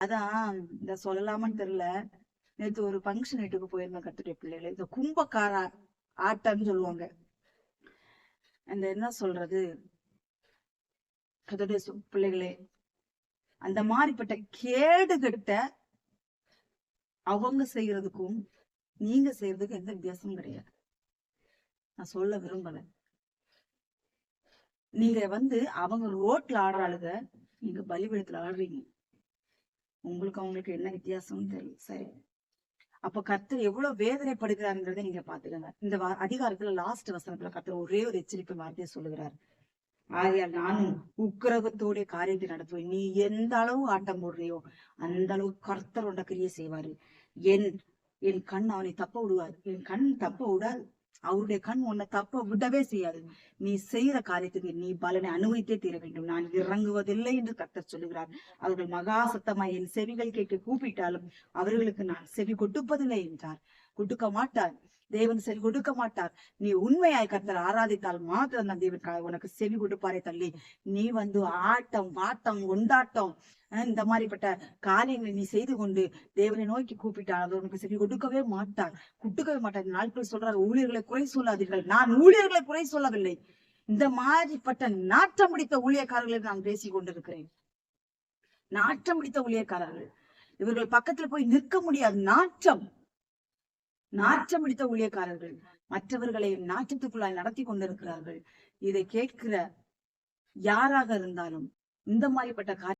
அதான் இந்த சொல்லலாமான்னு தெரியல. நேத்து ஒரு ஃபங்க்ஷன் வீட்டுக்கு போயிருந்தேன். கத்துடைய பிள்ளைகளை இந்த கும்பக்கார ஆட்டம்னு சொல்லுவாங்க. அந்த என்ன சொல்றது, கத்துடைய பிள்ளைகளே, அந்த மாதிரிப்பட்ட கேடுகட்ட அவங்க செய்யறதுக்கும் நீங்க செய்யறதுக்கும் எந்த வித்தியாசமும் கிடையாது. நான் சொல்ல விரும்பல. நீங்க அவங்க ரோட்ல ஆடுறாளுங்க, நீங்க பலிபீடத்துல ஆடுறீங்க. உங்களுக்கு அவங்களுக்கு என்ன வித்தியாசம்னு தெரியும். சரி, அப்ப கர்த்தர் எவ்வளவு வேதனைப்படுகிறாருங்கிறத நீங்க பாத்துக்கங்க. இந்த அதிகாரத்துல லாஸ்ட் வசனத்துல கர்த்தர் ஒரே ஒரு எச்சரிக்கை வார்த்தையை சொல்லுகிறார். ஆகையால் நானும் உக்கிரகத்தோட காரியத்தை நடத்துவேன். நீ எந்த அளவு ஆட்டம் போடுறியோ அந்த அளவு கர்த்தர் உண்ட கிரியை செய்வாரு. என் என் கண் அவனை தப்ப விடுவார். என் கண் தப்ப விடாது. அவருடைய கண் உன்னை தப்ப விடவே செய்யாது. நீ செய்யற காரியத்துக்கு நீ பலனை அனுபவித்தே தீர வேண்டும். நான் இறங்குவதில்லை என்று கர்த்தர் சொல்லுகிறார். அவர்கள் மகா சத்தமாய் என் செவிகள் கேட்டு கூப்பிட்டாலும் அவர்களுக்கு நான் செவி கொடுப்பதில்லை என்றார். கொடுக்க மாட்டார். தேவன் செவி கொடுக்க மாட்டார். நீ உண்மையாய் கர்த்தர் ஆராதித்தால் மாத்திரம் தான் தேவன் உனக்கு செவி கொடுப்பாரே தள்ளி நீ ஆட்டம் பாட்டம் கொண்டாட்டம் இந்த மாதிரிப்பட்ட காரியங்களை நீ செய்து கொண்டு தேவனை நோக்கி கூப்பிட்டால் அது உனக்கு செவி கொடுக்கவே மாட்டார். நாட்கள் சொல்றார், ஊழியர்களை குறை சொல்லாதீர்கள். நான் ஊழியர்களை குறை சொல்லவில்லை. இந்த மாதிரிப்பட்ட நாட்டம் பிடித்த ஊழியக்காரர்களை நான் பேசிக் கொண்டிருக்கிறேன். நாட்டம் பிடித்த ஊழியக்காரர்கள், இவர்கள் பக்கத்துல போய் நிற்க முடியாது. நாற்றம் பிடித்த ஊழியக்காரர்கள் மற்றவர்களை நாற்றத்துக்குள்ளாய் நடத்தி கொண்டிருக்கிறார்கள். இதை கேட்கிற யாராக இருந்தாலும் இந்த மாதிரிப்பட்ட